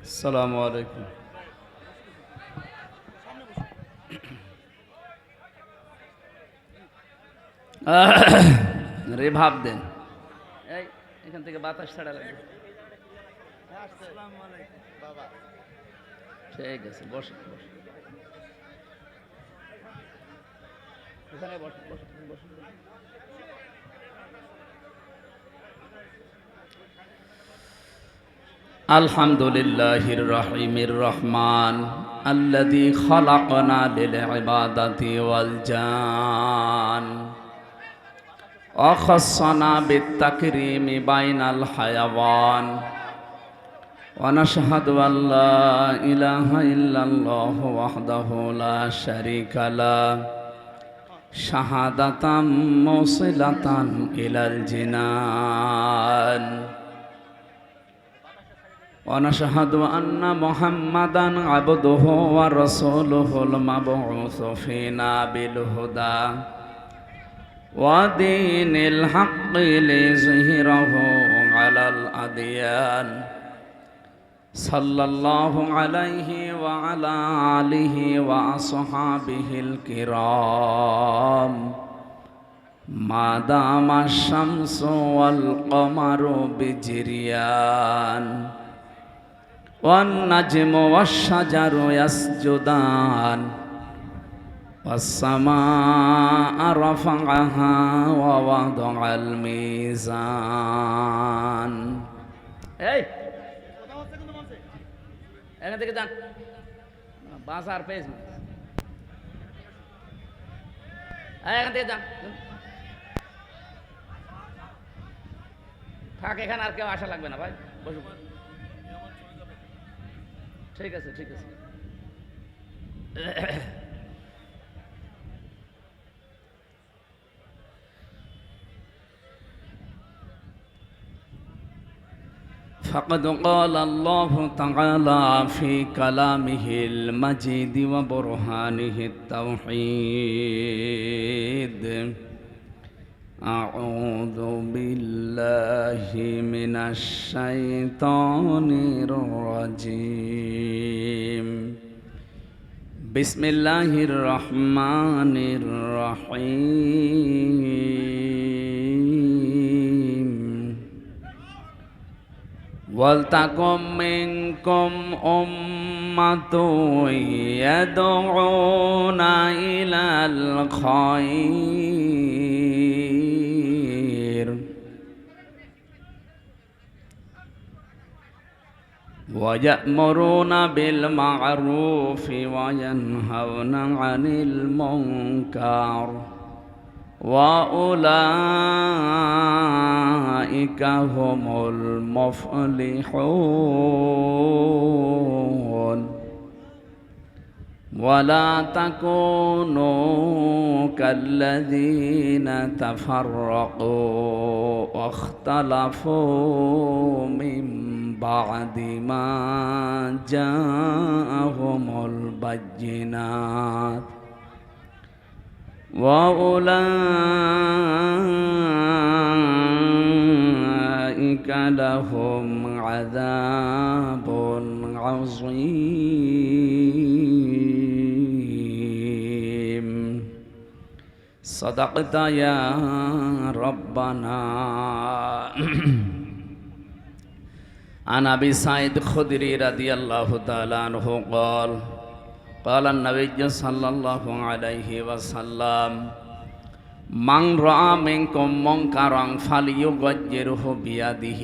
আসসালামু আলাইকুম। রে ভাব দেন, এই এখান থেকে বাতাস ছাড়া লাগবে। ঠিক আছে, বসে বসে এখানে বসে বসে বসে। আলহামদুলিল্লাহির রহিমির রহমান আল্লাযী খালাকনা লিল ইবাদাতি ওয়াল জান ওয়া খাসসানা বিত তাকরীমি বাইনাল হায়াওয়ান ওয়া নাশহাদু আল্লা ইলাহা ইল্লাল্লাহু ওয়াহদাহু লা শারীকা লাহু শাহাদাতাম মুসিলাতান ইলাল জিনান ونشهد أن محمدًا عبده ورسوله المبعوث فينا بالهدى ودين الحق ليظهره على الأديان صلى الله عليه وعلى آله وأصحابه الكرام ما دام الشمس والقمر بجريان والنجم والشجر يسجدان والسماء رفعها ووضع الميزان এই এখান থেকে যান, বাজার পেজ এখান থেকে যান, থাক এখানে, আর কেউ আসা লাগবে না ভাই, বসুন। ঠিক আছে ঠিক আছে। فقد قال الله تعالى في كلامه المجيد وبرهانه التوحيد أعوذ بالله من الشيطان الرجيم بسم الله الرحمن الرحيم ولتكن منكم أمة يدعون إلى الخير ويأمرون بالمعروف وينهون عن المنكر وأولئك هم المفلحون ولا تكونوا كالذين تفرقوا واختلفوا من بعد ما جاءهم البينات وأولئك لهم عذاب عظيم صدقت يا ربنا عن أبي سعيد الخدري رضي الله تعالى عنه قال قال النبي صلى الله عليه وسلم من رأى منكم منكرا فليغيره بيده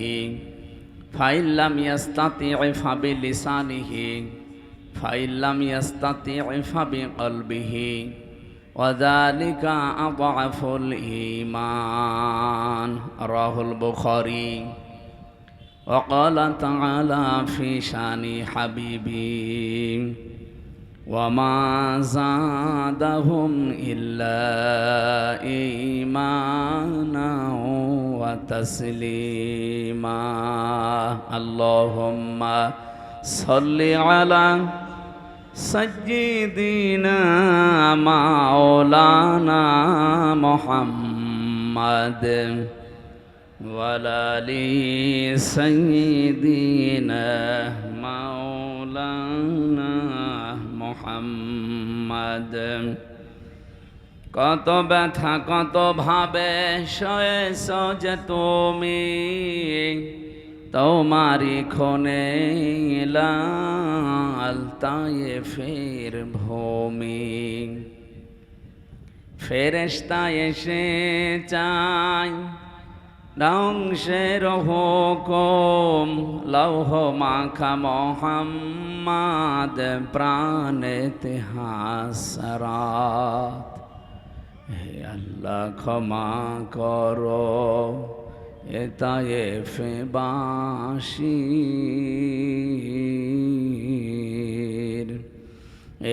فإن لم يستطع فبلسانه فإن لم يستطع فبقلبه وذلك أضعف الإيمان رواه البخاري وقال تعالى في شان حبيبي وما زادهم إلا إيمانا وتسليما اللهم صل على سيدنا مولانا محمد وعلى آل سيدنا مولانا মোহাম্মদ। কত ব্যথা কত ভাবে সয়েছ যে তুমি, তোমারি ক্ষণে লাল তায়েফের ভূমি। ফেরেশতা এসে চায় ধ্বংসের হুকুম, লৌহ মাখা মোহাম্মদ প্রাণেতে হাসরাত। হে আল্লাহ ক্ষমা করো এ তায়েফে বাসীর,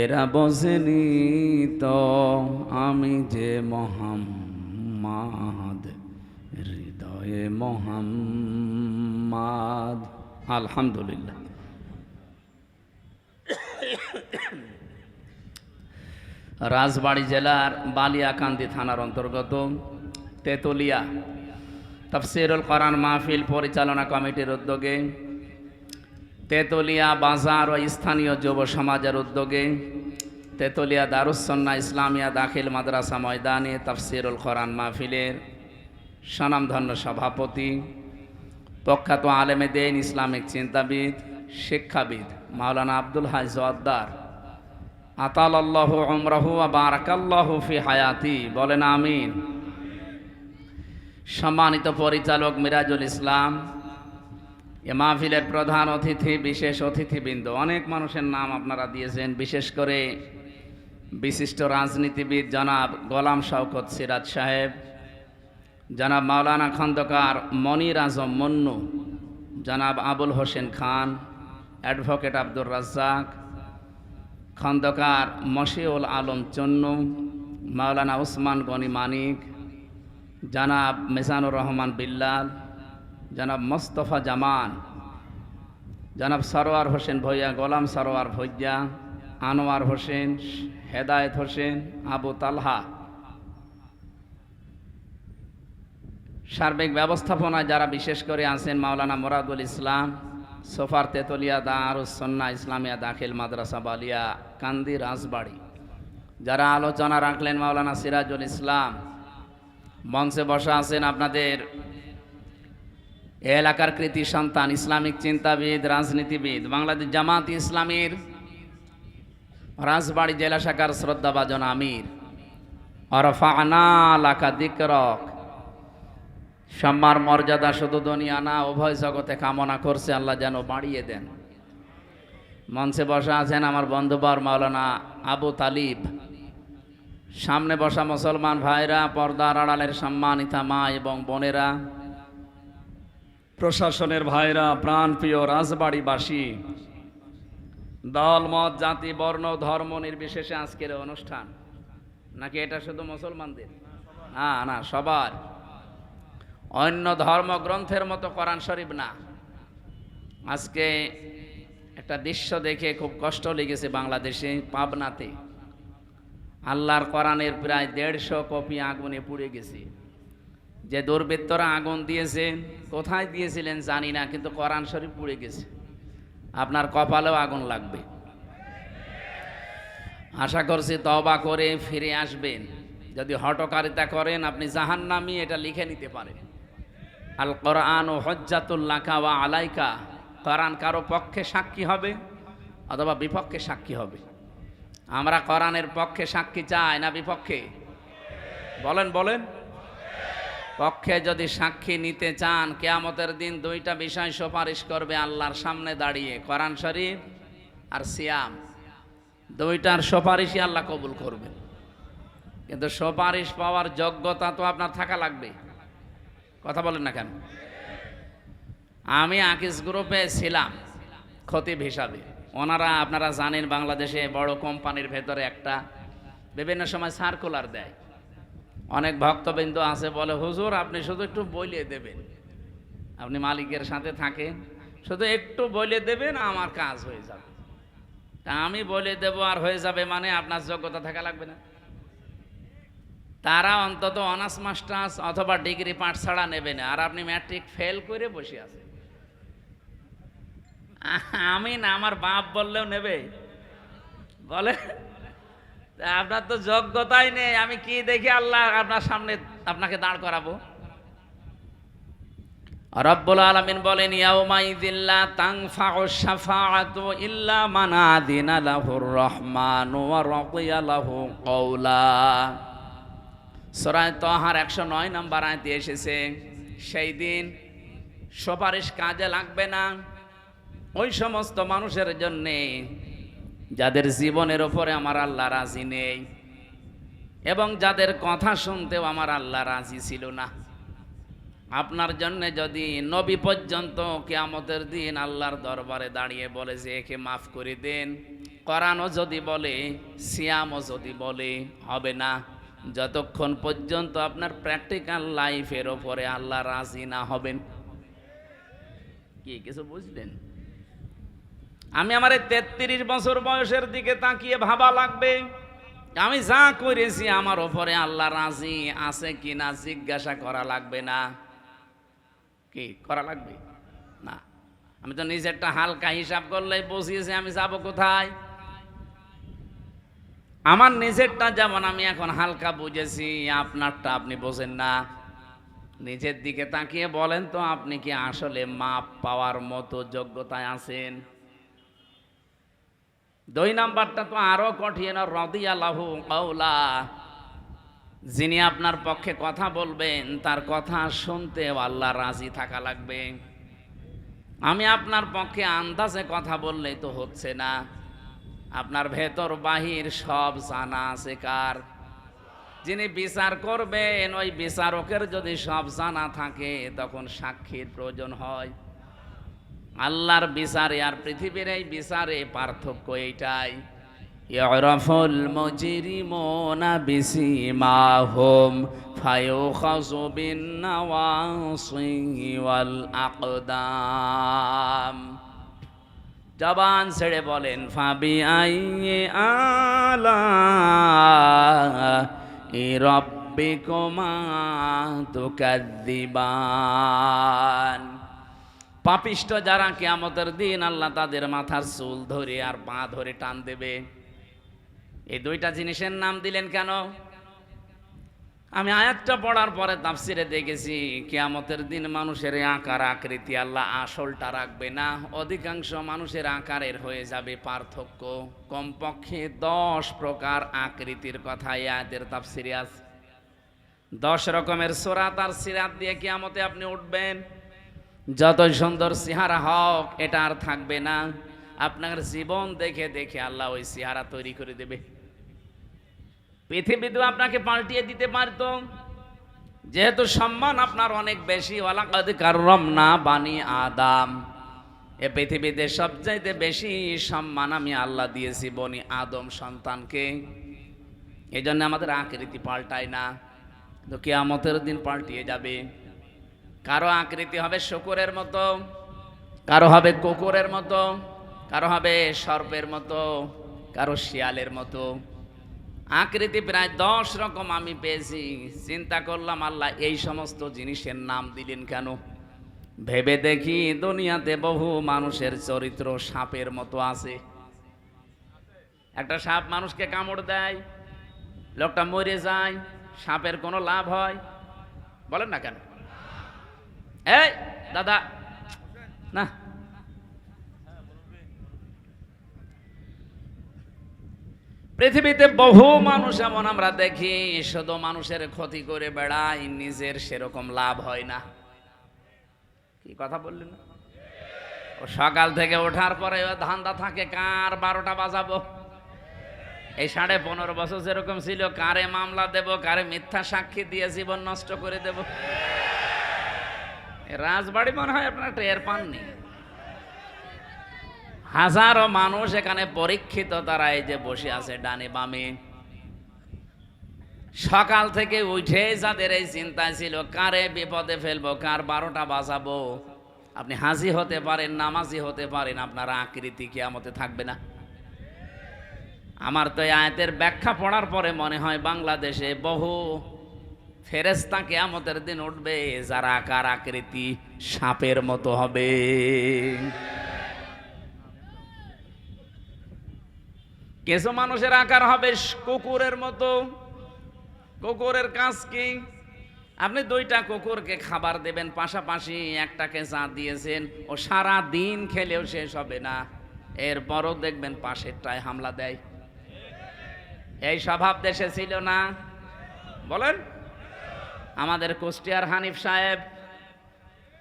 এরা বোঝেনি তো আমি যে মোহাম্মদ, হৃদয়ে মোহাম্মদ। আলহামদুলিল্লাহ। রাজবাড়ী জেলার বালিয়াকান্দি থানার অন্তর্গত তেতুলিয়া তাফসীরুল কোরআন মাহফিল পরিচালনা কমিটির উদ্যোগে, তেতুলিয়া বাজার ও স্থানীয় যুব সমাজের উদ্যোগে তেতুলিয়া দারুস সুন্নাহ ইসলামিয়া দাখিল মাদ্রাসা ময়দানে তাফসীরুল কোরআন মাহফিলের স্বনামধন্য সভাপতি, প্রখ্যাত আলেমে দ্বীন, ইসলামিক চিন্তাবিদ, শিক্ষাবিদ মাওলানা আব্দুল হাই জোয়াদ্দার আতালাল্লাহু উমরাহু ওয়া বারাকাল্লাহু ফি হায়াতি, বলেন আমিন। সম্মানিত পরিচালক মিরাজুল ইসলাম, এ মাহফিলের প্রধান অতিথি, বিশেষ অতিথিবৃন্দ, অনেক মানুষের নাম আপনারা দিয়েছেন, বিশেষ করে বিশিষ্ট রাজনীতিবিদ জনাব গোলাম শওকত সিরাজ সাহেব, জনাব মাওলানা খন্দকার মনির আজম মন্নু, জনাব আবুল হোসেন খান, অ্যাডভোকেট আব্দুর রাজ্জাক, খন্দকার মশিউল আলম চন্নু, মাওলানা উসমান গনি মানিক, জনাব মিজানুর রহমান বিল্লাল, জনাব মোস্তফা জামান, জনাব সরোয়ার হোসেন ভূঁইয়া, গোলাম সরোয়ার ভূঁইয়া, আনোয়ার হোসেন, হেদায়েত হোসেন, আবু তালহা। সার্বিক ব্যবস্থাপনায় যারা বিশেষ করে আছেন মাওলানা মুরাদুল ইসলাম, সোফার তেতুলিয়া দারুস সুন্নাহ ইসলামিয়া দাখিল মাদ্রাসা বালিয়া কান্দি রাজবাড়ী, যারা আলোচনা রাখলেন মাওলানা সিরাজুল ইসলাম, মঞ্চে বসা আছেন আপনাদের এলাকার কৃতি সন্তান, ইসলামিক চিন্তাবিদ, রাজনীতিবিদ, বাংলাদেশ জামাত ইসলামীর রাজবাড়ী জেলা শাখার শ্রদ্ধাভাজন আমির, ওয়ারফা'না লাকা যিকরাক, সম্মান মর্যাদা শুধু দুনিয়া না উভয় জগতে কামনা করছে আল্লাহ যেন বাড়িয়ে দেন। মঞ্চে বসা আছেন আমার বন্ধুবর মাওলানা আবু তালিব, সামনে বসা মুসলমান ভাইরা, পর্দার আড়ালের সম্মানিতা মা এবং বোনেরা, প্রশাসনের ভাইরা, প্রাণপ্রিয় রাজবাড়িবাসী, দল মত জাতি বর্ণ ধর্ম নির্বিশেষে আজকের অনুষ্ঠান, নাকি এটা শুধু মুসলমানদের? না, সবার। অন্য ধর্মগ্রন্থের মতো কোরআন শরীফ না। আজকে একটা দৃশ্য দেখে খুব কষ্ট লেগেছে। বাংলাদেশে পাবনাতে আল্লাহর কোরআনের প্রায় 150 কপি আগুনে পুড়ে গেছে। যে দুর্বৃত্তরা আগুন দিয়েছেন, কোথায় দিয়েছিলেন জানি না, কিন্তু কোরআন শরীফ পুড়ে গেছে। আপনার কপালেও আগুন লাগবে। আশা করছি তওবা করে ফিরে আসবেন। যদি হঠকারিতা করেন আপনি জাহান্নামী, এটা লিখে নিতে পারেন। আল কোরআন ও হজ্জাতুল লাকা ওয়া আলাইকা, কোরআন কারো পক্ষে সাক্ষী হবে অথবা বিপক্ষে সাক্ষী হবে। আমরা কোরআনের পক্ষে সাক্ষী চাই না বিপক্ষে? বলেন বলেন। পক্ষে যদি সাক্ষী নিতে চান, কিয়ামতের দিন দুইটা বিষয় সুপারিশ করবে আল্লাহর সামনে দাঁড়িয়ে, কোরআন শরীফ আর সিয়াম। দুইটার সুপারিশই আল্লাহ কবুল করবে। কিন্তু সুপারিশ পাওয়ার যোগ্যতা তো আপনার থাকা লাগবে। কথা বলেন না কেন? আমি আকিস গ্রুপে ছিলাম খতিব হিসাবে। ওনারা, আপনারা জানেন, বাংলাদেশে বড় কোম্পানির ভেতরে একটা বিভিন্ন সময় সার্কুলার দেয়। অনেক ভক্তবৃন্দ আছে বলে, হুজুর আপনি শুধু একটু বলে দেবেন, আপনি মালিকের সাথে থাকেন, শুধু একটু বলে দেবেন, আমার কাজ হয়ে যাবে। তা আমি বলে দেব আর হয়ে যাবে মানে আপনার যোগ্যতা থাকা লাগবে না? তারা অন্তত অনার্স মাস্টার্স অথবা ডিগ্রি পাঠ ছাড়া নেবে না, আর আপনি ম্যাট্রিক ফেল করে বসে আছেন। আমি না, আমার বাপ বললেও নেবে? বলে আপনার তো যোগ্যতাই নেই, আমি কি দেখে আল্লাহ আপনার সামনে আপনাকে দাঁড় করাবো? রব্বুল আলামিন বলেন ইয়াউমাইযিল লা তানফাউ শাফাআতু ইল্লা মান আযিনা লাহুর রহমানু ওয়া রাদিয়া লাহু কওলা। সূরা তাহার 109 নম্বর আয়াতে এসেছে, সেই দিন সুপারিশ কাজে লাগবে না ওই সমস্ত মানুষের জন্যে যাদের জীবনের উপরে আমার আল্লাহ রাজি নেই এবং যাদের কথা শুনতেও আমার আল্লাহ রাজি ছিল না। আপনার জন্য যদি নবী পর্যন্ত কিয়ামতের দিন আল্লাহর দরবারে দাঁড়িয়ে বলে যে একে মাফ করে দেন, কোরআনও যদি বলে, সিয়ামও যদি বলে, হবে না যতক্ষণ পর্যন্ত আপনার প্র্যাকটিক্যাল লাইফের ওপরে আল্লাহ রাজি না হবেন। কি কিছু বুঝলেন? আমি আমার 33 বছর বয়সের দিকে তাকিয়ে ভাবা লাগবে আমি যা করেছি আমার ওপরে আল্লাহ রাজি আছে কিনা জিজ্ঞাসা করা লাগবে না। কি করা লাগবে না? আমি তো নিজেরটা হালকা হিসাব করলেই বুঝিয়েছি আমি যাব কোথায়। আমার নিজেরটা যেমন আমি এখন হালকা বুঝেছি, আপনারটা আপনি বোঝেন না। নিজের দিকে তাকিয়ে বলেন তো আপনি কি আসলে মাপ পাওয়ার মতো যোগ্যতায় আছেন? 2 নাম্বারটা তো আরো কঠিন, রাদিয়া লাহু কওলা। যিনি আপনার পক্ষে কথা বলবেন তার কথা শুনতে আল্লাহ রাজি থাকা লাগবে। আমি আপনার পক্ষে আন্দাজে কথা বললেই তো হচ্ছে না। আপনার ভেতর বাহির সব জানা আছে কার? যিনি বিচার করবেন ওই বিচারকের যদি সব জানা থাকে তখন সাক্ষীর প্রয়োজন হয়। আল্লাহর বিচারে আর পৃথিবীর এই বিচারে পার্থক্য এইটাই, ইয়ারাফুল মুজরিমুনা বিসিমাহুম ফায়ুখাযু বিন নাওয়াসি ওয়াল আকদাম। জবান ছেড়ে বলেন ফাবি আইয়ি আলা রাব্বিকুমা তুকাযযিবান। পাপিষ্ট যারা কিয়ামতের দিন আল্লাহ তাদের মাথার চুল ধরে আর পা ধরে টান দেবে। এই 2টা জিনিসের নাম দিলেন কেন? আমি আয়াতটা পড়ার পরে তাফসিরে দেখেছি কিয়ামতের দিন মানুষের আকার আকৃতি আল্লাহ আসলটা রাখবে না, অধিকাংশ মানুষের আকারের হয়ে যাবে পার্থক্য। কমপক্ষে 10 প্রকার আকৃতির কথা এই আয়াতের তাফসিরে আছে। 10 রকমের সূরাত আর সিরাত দিয়ে কিয়ামতে আপনি উঠবেন। যতই সুন্দর চেহারা হোক এটা আর থাকবে না। আপনার জীবন দেখে দেখে আল্লাহ ওই চেহারা তৈরি করে দেবে। পৃথিবীতে আপনাকে পাল্টিয়ে দিতে পারত, যেহেতু সম্মান আপনার অনেক বেশি। ওয়ালাকাদ কাররামনা বানি আদম, এ পৃথিবীতে সবচাইতে বেশি সম্মান আমি আল্লাহ দিয়েছি বনি আদম সন্তানকে। এই জন্য আমাদের আকৃতি পাল্টায় না, তো কিয়ামতের দিন পাল্টিয়ে যাবে। কারো আকৃতি হবে শূকরের মতো, কারো হবে কুকুরের মতো, কারো হবে সর্পের মতো, কারো শিয়ালের মতো। আকৃতি প্রায় 10 রকম আমি পেয়েছি। চিন্তা করলাম আল্লাহ এই সমস্ত জিনিসের নাম দিলেন কেন? ভেবে দেখি দুনিয়াতে বহু মানুষের চরিত্র সাপের মতো আছে। একটা সাপ মানুষকে কামড় দেয়, লোকটা মরে যায়, সাপের কোনো লাভ হয়? বলেন না কেন? এই দাদা না, পৃথিবীতে বহু মানুষ এমন আমরা দেখি শুধু মানুষের ক্ষতি করে বেড়ায়, নিজের সেরকম লাভ হয় না। কি কথা বললেন? ও সকাল থেকে ওঠার পরে ধান্দা থাকে কার 12টা বাজাবো। এই 15.5 বছর যেরকম ছিল, কারে মামলা দেব, কারে মিথ্যা সাক্ষী দিয়ে জীবন নষ্ট করে দেব। রাজবাড়ি মনে হয় আপনারা টের পাননি। হাজারো মানুষ এখানে পরীক্ষিত, তারা এই যে বসে আছে ডানে বামে। সকাল থেকে উঠে যাদের এই চিন্তা ছিল কারে বিপদে ফেলবো, কার 12টা বাজাবো। আপনি হাজি হতে পারেন, নামাজি হতে পারেন, আপনার আকৃতি কিয়ামতে থাকবে না। আমার তো এই আয়াতের ব্যাখ্যা পড়ার পরে মনে হয় বাংলাদেশে বহু ফেরেশতা কিয়ামতের দিন উঠবে যারা আকার আকৃতি সাপের মতো হবে। কিছু মানুষের আকার হবে কুকুরের মতো। কুকুরের কাজ কি? আপনি দুইটা কুকুরকে খাবার দেবেন পাশাপাশি, একটাকে যা দিয়েছেন ও সারা দিন খেলেও শেষ হবে না, এরপরও দেখবেন পাশেরটায় হামলা দেয়। এই স্বভাব দেশে ছিল না? বলেন। আমাদের কুষ্টিয়ার হানিফ সাহেব,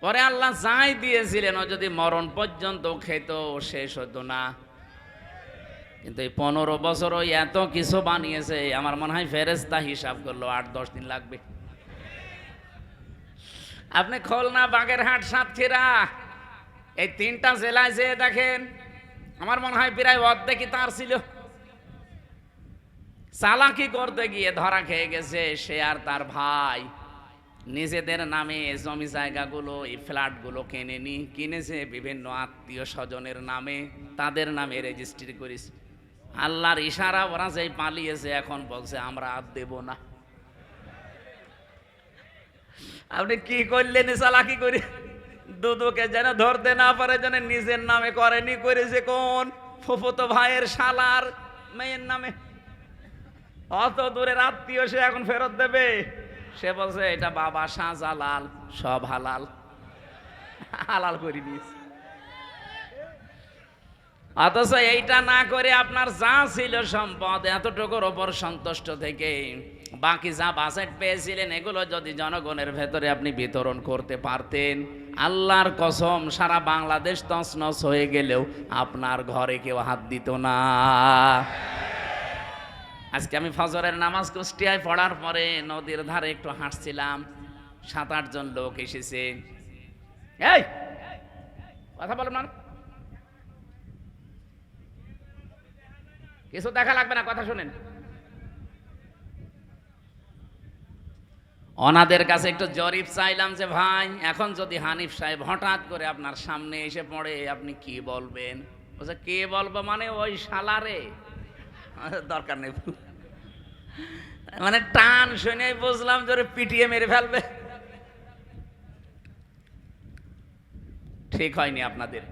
পরে আল্লাহ যাই দিয়েছিলেন ও যদি মরণ পর্যন্ত খেত শেষ হতো না। কিন্তু এই 15 বছর ওই এত কিছু বানিয়েছে, আমার মনে হয় ফেরেশতা হিসাব করলো 8-10 দিন লাগবে। আপনি খুলনা, বাগেরহাট, সাতক্ষীরা এই 3টা জেলায় যেয়ে দেখেন, আমার মনে হয় প্রায় অর্ধেকই তার ছিল। চালাকি করতে গিয়ে ধরা খেয়ে গেছে সে আর তার ভাই। নিজেদের নামে জমি জায়গাগুলো, এই ফ্ল্যাটগুলো কিনেছে বিভিন্ন আত্মীয় স্বজনের নামে, তাদের নামে রেজিস্ট্রি করেছে। আল্লাহর ইশারা ওরা যেই পালিয়েছে, এখন বলছে আমরা আর দেব না। আপনি কি করলেন চালাকি করে? দুদুকে যেন ধরতে না পারে, যেন নিজের নামে করেনি, করেছে কোন ফুফুতো ভাইয়ের শালার মেয়ের নামে। অত দূরের আত্মীয়, সে এখন ফেরত দেবে? সে বলছে এটা বাবা শাহজালাল, সব হালাল, হালাল করে দিয়েছে। অথচ এইটা না করে আপনার যা ছিল সম্পদ, এতটুকুর ওপর সন্তুষ্ট থেকে বাকি যা বাজেট পেয়েছিলেন এগুলো যদি জনগণের ভেতরে আপনি বিতরণ করতে পারতেন, আল্লাহর কসম সারা বাংলাদেশ তছনছ হয়ে গেলেও আপনার ঘরে কেউ হাত দিত না। আজকে আমি ফজরের নামাজ কুষ্টিয়ায় পড়ার পরে নদীর ধারে একটু হাঁটছিলাম, 7-8 জন লোক এসেছে। এই কথা বলো না, কিছু দেখা লাগবে না, কথা শুনেন। ওনাদের কাছে একটু জরিপ চাইলাম যে ভাই, এখন যদি হানিফ সাহেব হঠাৎ করে আপনার সামনে এসে পড়ে, আপনি কি বলবেন? বলছে কে বলবো মানে ওই শালারে, দরকার নেই। মানে টান শুনে বুঝলাম যে পিটিয়ে মেরে ফেলবে। ঠিক হয়নি আপনাদের।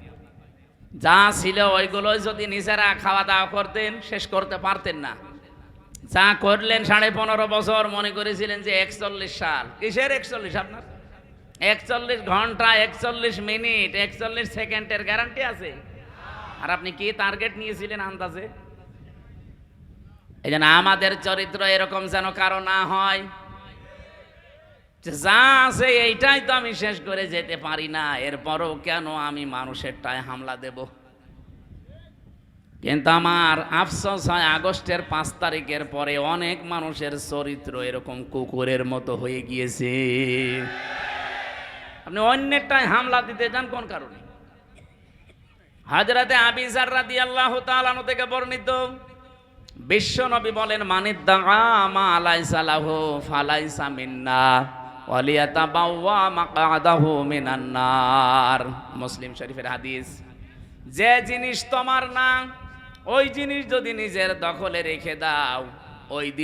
যা ছিল ওইগুলো যদি নিজেরা খাওয়া দাওয়া করতেন, শেষ করতে পারতেন না। যা করলেন 15.5 বছর, মনে করেছিলেন যে 41 সাল। কিসের 41? আপনার 41 ঘন্টা, 41 মিনিট, 41 সেকেন্ডের গ্যারান্টি আছে? আর আপনি কি টার্গেট নিয়েছিলেন আন্দাজে? এই জন্য আমাদের চরিত্র এরকম যেন কারো না হয়, যা আছে এইটাই তো আমি শেষ করে যেতে পারি না, এরপরও কেন আমি মানুষেরটায় হামলা দেব? কিন্তু আমার আফসোস হয়, আগস্টের 5 তারিখের পরে অনেক মানুষের চরিত্র এরকম কুকুরের মতো হয়ে গিয়েছে। আপনি অন্যেরটায় হামলা দিতে যান কোন কারণে? হযরতে আবু যর রাদিয়াল্লাহু তাআলা আনহু থেকে বর্ণিত, বিশ্ব নবী বলেন, মানিদ্দাআ মা লাইসা লাহু ফালাইসা মিন্না ওয়ালিয়াতাবাওয়া মাকআদাহু মিনান নার। মুসলিম শরীফের হাদিস। যে জিনিস তোমার না, ওই জিনিস যদি নিজের দখলে রেখে দাও, ওই দিন